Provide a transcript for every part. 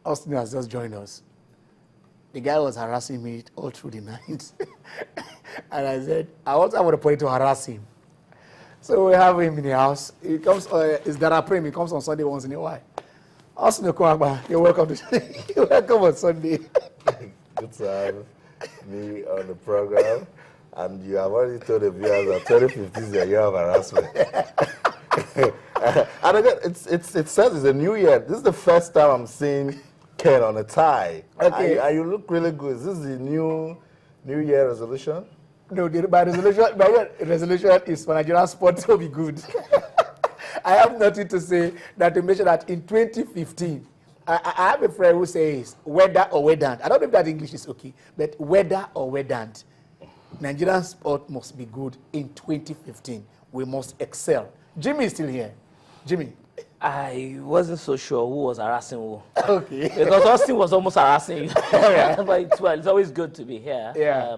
Austin has just joined us. The guy was harassing me all through the night. And I said, I want somebody to harass him. So we have him in the house. He comes, it's Daraprim, he comes on Sunday once in a while. Austin Okwagba, you're welcome you're welcome on Sunday. Good to have me on the program. And you have already told the viewers that 2015 is a year of harassment. And again, it says it's a new year. This is the first time I'm seeing Ken on a tie. Okay. And you look really good. Is this the new year resolution? No, my resolution is for Nigerian sport to be good. I have nothing to say that to mention that in 2015, I have a friend who says whether or wedant. I don't know if that English is okay, but whether or wedant, Nigerian sport must be good in 2015. We must excel. Jimmy is still here. Jimmy. I wasn't so sure who was harassing who. Okay. Because Austin was almost harassing you. But it's always good to be here. Yeah.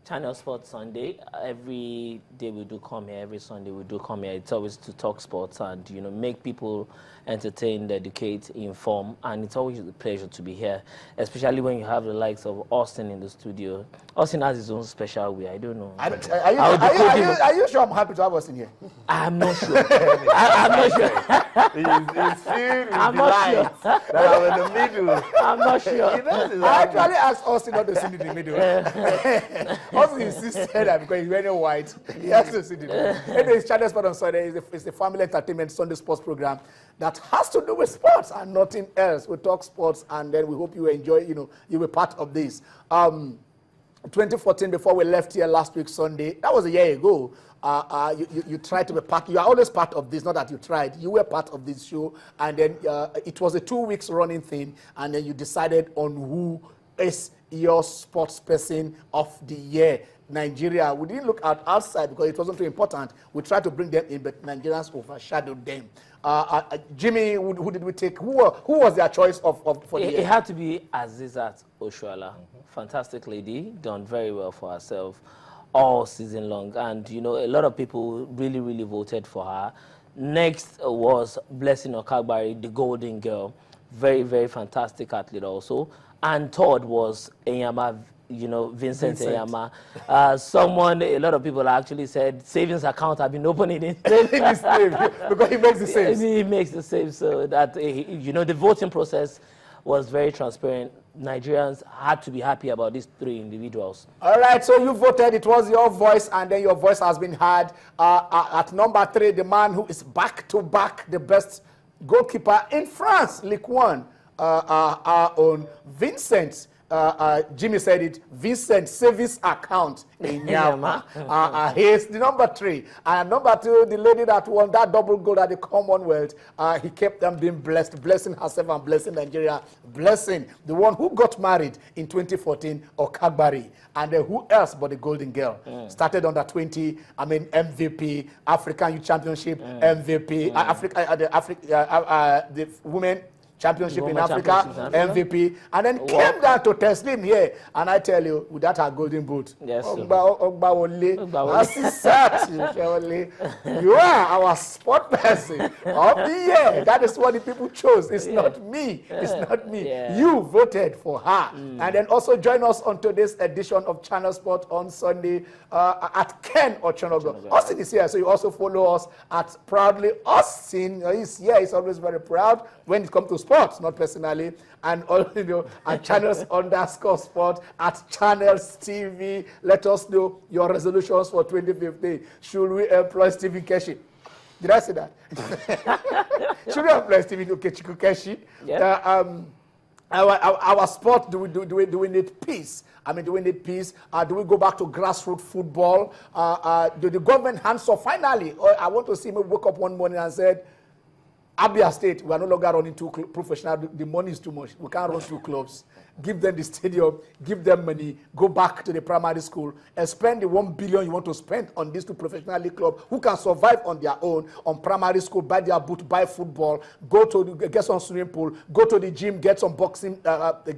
Channel Sports Sunday. Every day we do come here. Every Sunday we do come here. It's always to talk sports and make people entertained, educate, inform, and it's always a pleasure to be here, especially when you have the likes of Austin in the studio. Austin has his own special way. I don't know. Are you sure I'm happy to have Austin here? I'm not sure. I'm not sure. He's filled with I'm not delight sure. that I'm in the middle. I'm not sure. I actually asked Austin not to sit in the middle. Austin insisted that because he's wearing white, he has to sit in the middle. Anyway, it's Channel Sport on Sunday. It's a family entertainment Sunday sports program that has to do with sports and nothing else. We talk sports, and then we hope you enjoy, you were part of this. 2014, before we left here last week Sunday, that was a year ago. You tried to be part. You are always part of this. Not that you tried. You were part of this show, and then it was a 2 weeks running thing, and then you decided on who is your sports person of the year. Nigeria. We didn't look at outside because it wasn't too important. We tried to bring them in, but Nigerians overshadowed them. Jimmy, who did we take? Who was their choice for the year? It had to be Azizat Oshoala. Fantastic lady, done very well for herself all season long. And, a lot of people really, really voted for her. Next was Blessing Okagbari, the Golden Girl. Very, very fantastic athlete also. And third was Enyama, Vincent Enyama. A lot of people actually said savings account have been opening in his name because he makes the saves. He makes the saves, so that, the voting process was very transparent. Nigerians had to be happy about these three individuals. All right, so you voted. It was your voice, and then your voice has been heard. At number 3, the man who is back-to-back the best goalkeeper in France, Ligue 1, our own Vincent. Jimmy said it, Vincent savings account in Yama. He's the number 3. And number 2, the lady that won that double goal at the Commonwealth, he kept them being blessed, blessing herself and blessing Nigeria, blessing the one who got married in 2014, Okagbari. And who else but the Golden Girl? Started under 20, MVP, African Youth Championship, MVP, the Women Championship in Africa, MVP, and then came down to Teslim here. And I tell you, with that, our golden boot. Yes, sir. You are our sport person of the year. That is what the people chose. It's not me. It's not me. Yeah. You voted for her. And then also join us on today's edition of Channel Sport on Sunday at Ken Ochonogo. Austin is here, so you also follow us at Proudly Austin. He's here. He's always very proud when it comes to sports, not personally, and at Channels_Sport, at Channels TV. Let us know your resolutions for 2015. Should we employ Stephen Keshi? Did I say that? Should we employ Stephen Keshi? Yeah. Our sport, do we need peace? Do we need peace? Do we go back to grassroots football? Do the government hands off finally? Or I want to see me wake up one morning and said, Abia State, we are no longer running 2 professional. The money is too much. We can't run 2 clubs. Give them the stadium, give them money, go back to the primary school, and spend the 1 billion you want to spend on these 2 professional league clubs who can survive on their own, on primary school, buy their boot, buy football, get some swimming pool, go to the gym, get some boxing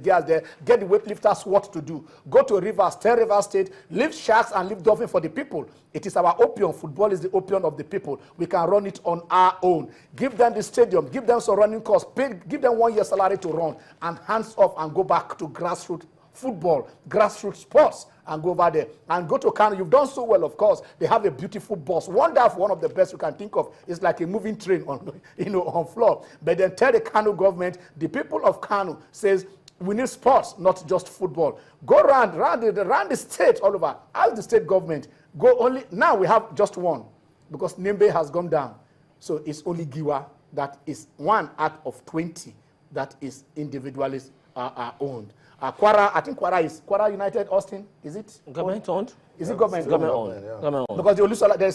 gears there, get the weightlifters what to do. Go to Rivers, tell Rivers State, leave Sharks and leave Dolphin for the people. It is our opium. Football is the opium of the people. We can run it on our own. Give them the stadium, give them some running costs, give them 1 year salary to run, and hands off and go back to grassroots football, grassroots sports, and go over there and go to Kano. You've done so well, of course. They have a beautiful bus. Wonderful, one of the best you can think of. It's like a moving train on, on floor. But then tell the Kano government, the people of Kano says, we need sports, not just football. Go around the state all over. Ask the state government. Go only, now we have just one, because Nimbe has gone down. So it's only Giwa that is 1 out of 20 that is individually owned. Kwara, I think Kwara is Kwara United Austin. Is it Government owned? Is it government? Government owned. Yeah. Government owned. Because there's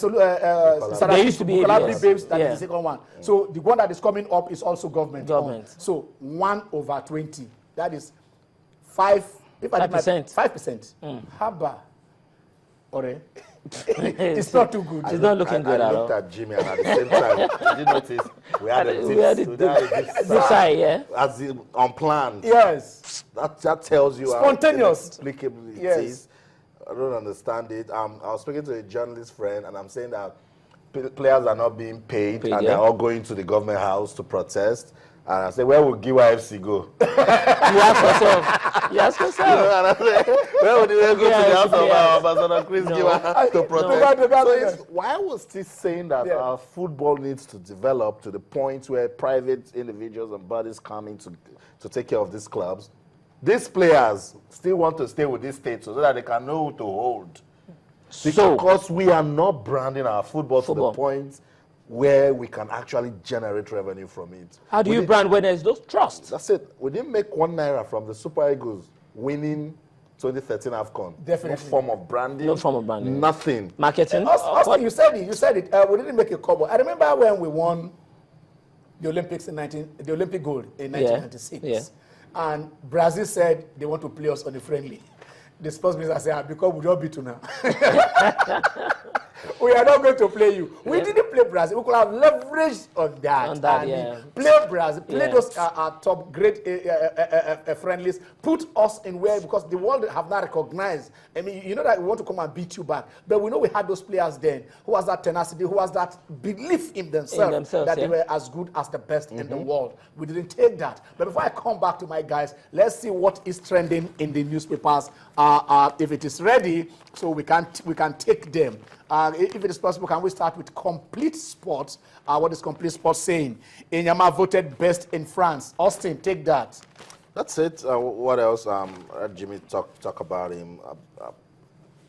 There used to be Bukalabri ABS. Babes, that is Yeah. the second one. So the one that is coming up is also government. Government. owned. So 1/20. That is 5. If I did my- 5%. 5%. Haba. Ore. It's not too good. It's not looking good I at looked all. at Jimmy, and at the same time, did you notice we had a We had deep This side, yeah. as in unplanned. Yes. That tells you Spontaneous. how inexplicable it Yes. is. I don't understand it. I was speaking to a journalist friend, and I'm saying that players are not being paid, and yeah. they're all going to the government house to protest. And I said, where would Giwa FC go? You ask yourself. You ask yourself. And I said, where would they go to the Yeah, house of yeah. our ambassador Chris No. Giwa to protest? No. So it's, why was he saying that Yeah. our football needs to develop to the point where private individuals and bodies come in to take care of these clubs? These players still want to stay with this state so that they can know who to hold. Because we are not branding our football to the point where we can actually generate revenue from it. How do you brand when there's no trust? That's it. We didn't make £1 from the Super Eagles winning 2013 AFCON. Definitely. No form of branding. No form of branding. Nothing. Marketing? Austin, you said it. We didn't make a couple. I remember when we won the Olympics the Olympic gold in 1996. Yeah. And Brazil said they want to play us on a friendly. The sports minister said, because we don't beat you now. We are not going to play you. We didn't play Brazil. We could have leveraged on that. And play Brazil, play those top great friendlies, put us in where, because the world have not recognized. I mean, you know that we want to come and beat you back. But we know we had those players then who has that tenacity, who has that belief in themselves that they were as good as the best in the world. We didn't take that. But before I come back to my guys, let's see what is trending in the newspapers. If it is ready, so we can take them. If it is possible, can we start with Complete Sports? What is Complete Sports saying? Enyama voted best in France. Austin, take that. That's it. What else? Jimmy talk about him.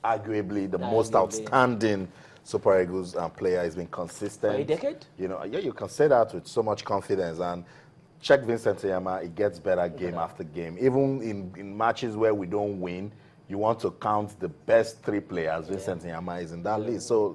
Arguably the most outstanding Super Eagles player. He's been consistent. For a decade? You know, yeah, you can say that with so much confidence. And check Vincent Enyama, it gets better game after game. Even in matches where we don't win, you want to count the best 3 players. Vincent Enyama is in that list. So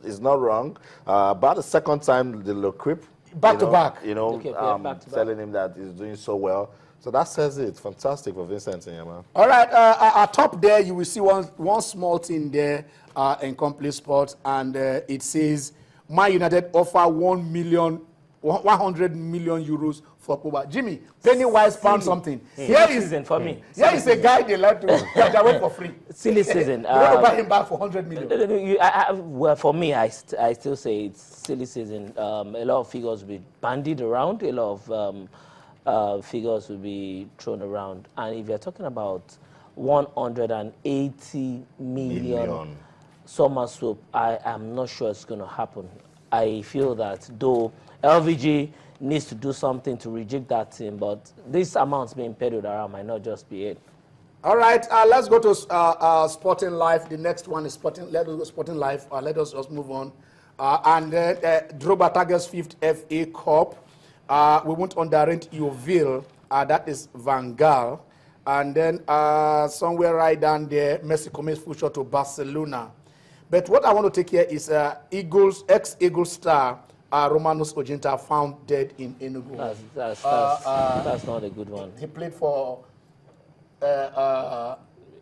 it's not wrong. About the second time, the Le Crip, back to back. You know, back to telling him that he's doing so well. So that says it. Fantastic for Vincent Enyama. All right, at top there, you will see one small thing there in Complete Sports, and it says, Man United offer 100 million euros for Pogba. Jimmy, Pennywise found something. Here is for me. Here is a guy they like to graduate for free. Silly season. They want to buy him back for 100 million. Well, for me, I still say it's silly season. A lot of figures will be bandied around. A lot of figures will be thrown around. And if you're talking about 180 million summer swap, I am not sure it's going to happen. I feel that though LVG needs to do something to reject that team, but these amounts being paid around might not just be it. All right, let's go to Sporting Life. The next one is Sporting. Let us go Sporting Life. Let us just move on. And then Drogba targets 5th FA Cup. We won't underrate Yeovil. That is Van Gaal. And then somewhere right down there, Messi commits full to Barcelona. But what I want to take here is ex-Eagles star Romanos Ojinta found dead in Enugu. That's not a good one. He played for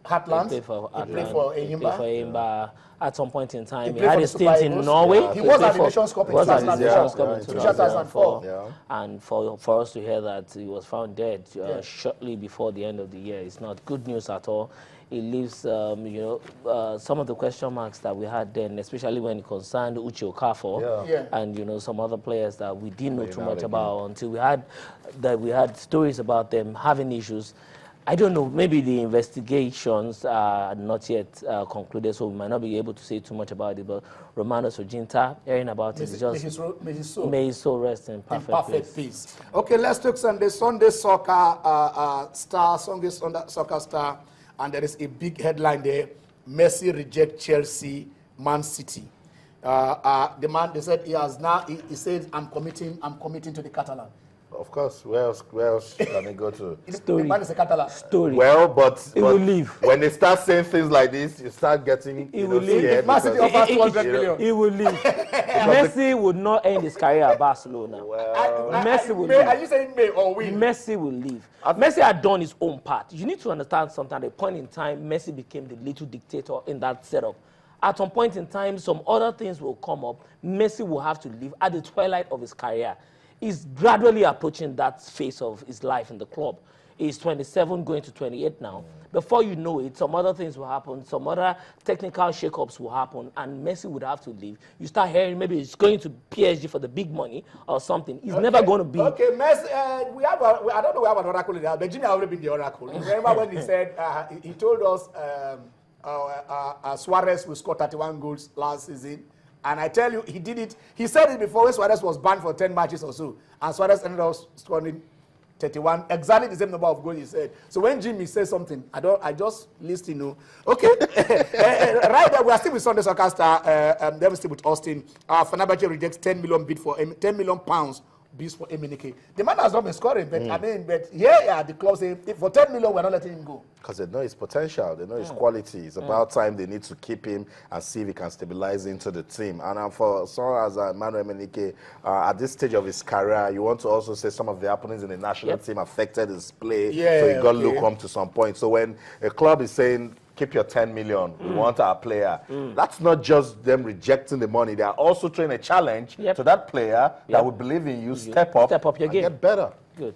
Heartland. He played for He played Heartland. for He played Enyimba. for Enyimba. At some point in time, he played had for a the stint Super in Eagles. Norway. He was played at the Nations Cup in was at the 2004. Nations Cup in Yeah, 2004. Yeah. And for us to hear that he was found dead shortly before the end of the year, it's not good news at all. It leaves, some of the question marks that we had then, especially when it concerned Uche Okafor and some other players that we didn't know too much about until we had stories about them having issues. I don't know, maybe the investigations are not yet concluded, so we might not be able to say too much about it, but Romano Sojinta, hearing about it, may his soul rest in perfect peace. Okay, let's take Sunday soccer star, Sunday soccer star, and there is a big headline there, Messi reject Chelsea, Man City. The man, they said he said, I'm committing to the Catalan. Of course, where else can they go to? The man is a Catalan. Story. Well, but will leave. When they start saying things like this, you start getting will leave. scared. If Man City because- offers 200 million. He will leave. Messi would not end his career at Barcelona. Messi will leave. Are you saying May or win? Messi will leave. Messi had done his own part. You need to understand something. At a point in time, Messi became the little dictator in that setup. At some point in time, some other things will come up. Messi will have to leave at the twilight of his career. He's gradually approaching that phase of his life in the club. He's 27, going to 28 now. Before you know it, some other things will happen, some other technical shakeups will happen, and Messi would have to leave. You start hearing maybe he's going to PSG for the big money or something. He's never going to be. Okay, Messi, I don't know we have an oracle in there, but Virginia already been the oracle. Remember when he said, he told us Suarez will score 31 goals last season. And I tell you, he did it. He said it before when Suarez was banned for 10 matches or so. And Suarez ended up scoring 31, exactly the same number of goals he said. So when Jimmy says something, I just listen. Okay, right there, we are still with Sunday Soccer Star. Then we still with Austin. Fenerbahce rejects 10 million bid for 10 million pounds bids for Emenike. The man has not been scoring, but but here the club say for 10 million we're not letting him go. Because they know his potential, they know his quality. It's about time they need to keep him and see if he can stabilize into the team. And for someone as Emmanuel Emenike, at this stage of his career, you want to also say some of the happenings in the national team affected his play, so he got look up to some point. So when a club is saying, keep your 10 million, we want our player, that's not just them rejecting the money. They are also trying a challenge to that player that will believe in you, step up your and game. get better. Good.